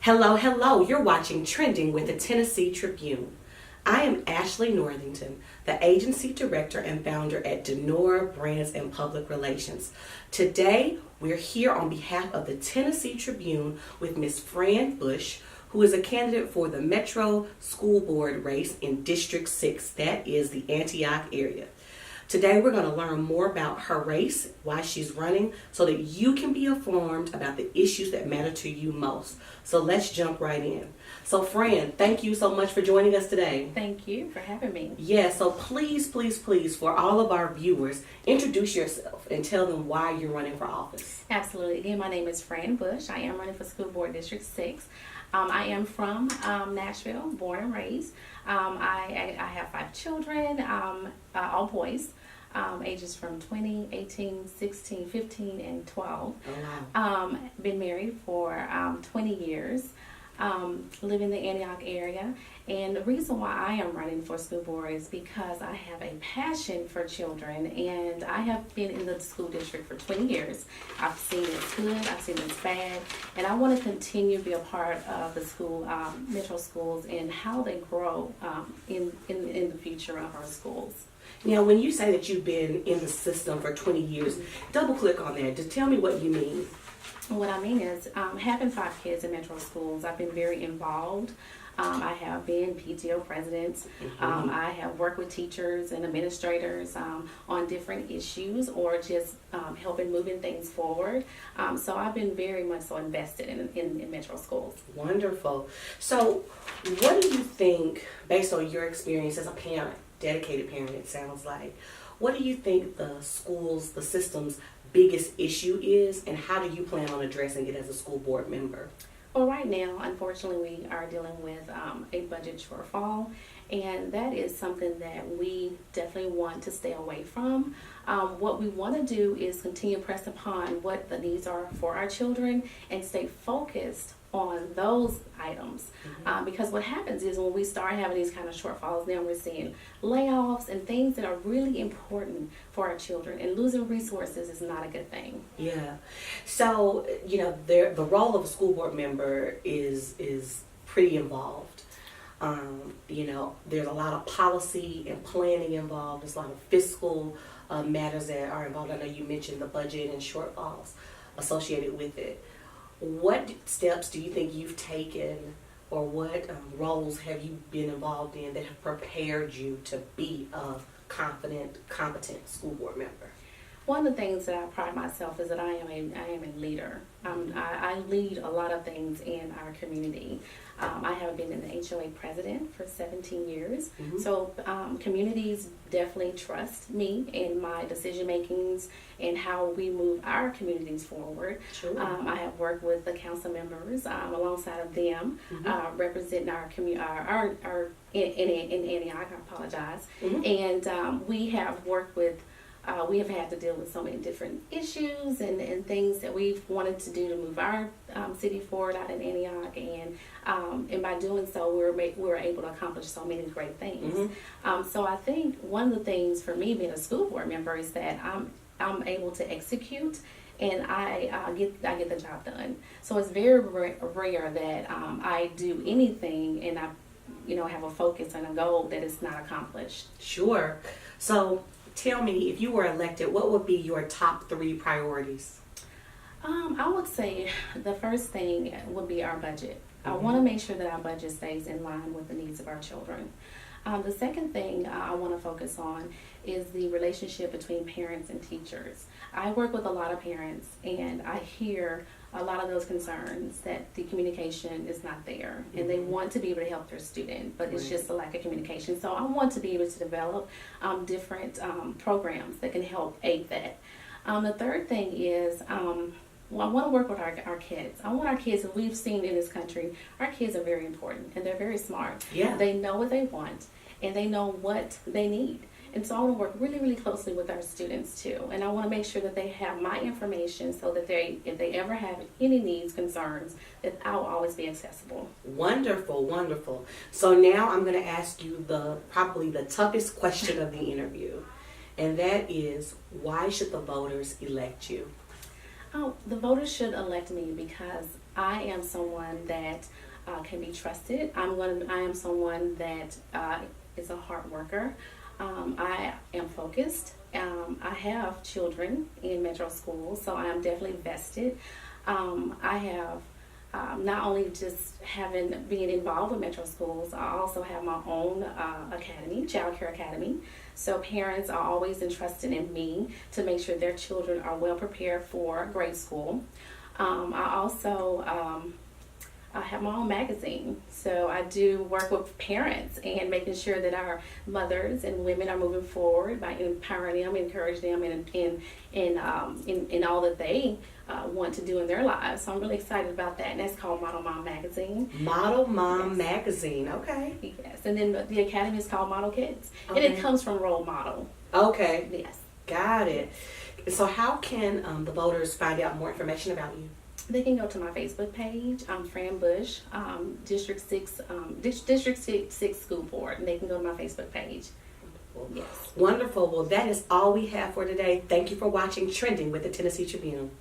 Hello, hello. You're watching Trending with the Tennessee Tribune. I am Ashley Northington, the agency director and founder at DENOR Brands and Public Relations. Today, we're here on behalf of the Tennessee Tribune with Ms. Fran Bush, who is a candidate for the Metro School Board race in District 6, that is the Antioch area. Today we're going to learn more about her race, why she's running, so that you can be informed about the issues that matter to you most. So let's jump right in. So Fran, thank you so much for joining us today. Thank you for having me. Yeah, so please, for all of our viewers, introduce yourself and tell them why you're running for office. Absolutely. Again, my name is Fran Bush. I am running for School Board District 6. I am from Nashville, born and raised. I have 5 children, all boys, ages from 20, 18, 16, 15, and 12. Oh, wow. Been married for 20 years. Live in the Antioch area, and the reason why I am running for school board is because I have a passion for children, and I have been in the school district for 20 years. I've seen it's good, I've seen it's bad, and I want to continue to be a part of the school, metro schools, and how they grow in the future of our schools. Now, when you say that you've been in the system for 20 years, double click on that. Just tell me what you mean. What I mean is, having 5 kids in metro schools, I've been very involved. I have been PTO president. I have worked with teachers and administrators on different issues or just helping moving things forward. So I've been very much so invested in metro schools. Wonderful. So what do you think, based on your experience as a parent, dedicated parent it sounds like, what do you think the schools, the system's biggest issue is, and how do you plan on addressing it as a school board member? Well, right now, unfortunately, we are dealing with a budget shortfall, and that is something that we definitely want to stay away from. What we want to do is continue to press upon what the needs are for our children and stay focused on those items, because what happens is when we start having these kind of shortfalls, then we're seeing layoffs and things that are really important for our children, and losing resources is not a good thing. Yeah. So, the role of a school board member is pretty involved. There's a lot of policy and planning involved. There's a lot of fiscal matters that are involved. I know you mentioned the budget and shortfalls associated with it. What steps do you think you've taken, or what roles have you been involved in that have prepared you to be a competent school board member? One of the things that I pride myself is that I am a leader. I lead a lot of things in our community. I have been an HOA president for 17 years. So communities definitely trust me in my decision makings and how we move our communities forward. Sure. I have worked with the council members alongside of them, representing our community, in Antioch. I apologize. And we have worked with. We have had to deal with so many different issues and things that we've wanted to do to move our city forward out in Antioch, and by doing so, we were able to accomplish so many great things. So I think one of the things for me being a school board member is that I'm able to execute, and I get the job done. So it's very rare that I do anything and I have a focus and a goal that is not accomplished. Sure. So tell me, if you were elected, what would be your top 3 priorities? I would say the first thing would be our budget. I want to make sure that our budget stays in line with the needs of our children. The second thing I want to focus on is the relationship between parents and teachers. I work with a lot of parents, and I hear a lot of those concerns that the communication is not there, and they want to be able to help their student, but it's just a lack of communication. So I want to be able to develop different programs that can help aid that. The third thing is I want to work with our kids. I want our kids, as we've seen in this country, our kids are very important, and they're very smart. Yeah. They know what they want, and they know what they need. And so I want to work really, really closely with our students too. And I want to make sure that they have my information so that if they ever have any needs, concerns, that I'll always be accessible. Wonderful, wonderful. So now I'm going to ask you probably the toughest question of the interview. And that is, why should the voters elect you? Oh, the voters should elect me because I am someone that can be trusted. I am someone that is a hard worker. I am focused. I have children in metro schools, so I am definitely vested. I have not only just being involved with metro schools, I also have my own academy, child care academy. So parents are always entrusted in me to make sure their children are well prepared for grade school. I also I have my own magazine, so I do work with parents and making sure that our mothers and women are moving forward by empowering them, encouraging them in all that they want to do in their lives. So I'm really excited about that, and that's called Model Mom Magazine. Model Mom Magazine, okay. Yes, and then the academy is called Model Kids, Okay. and it comes from role model. Okay, Yes. got it. So how can the voters find out more information about you? They can go to my Facebook page, Fran Bush, District 6 School Board, and they can go to my Facebook page. Yes. Wonderful. Well, that is all we have for today. Thank you for watching Trending with the Tennessee Tribune.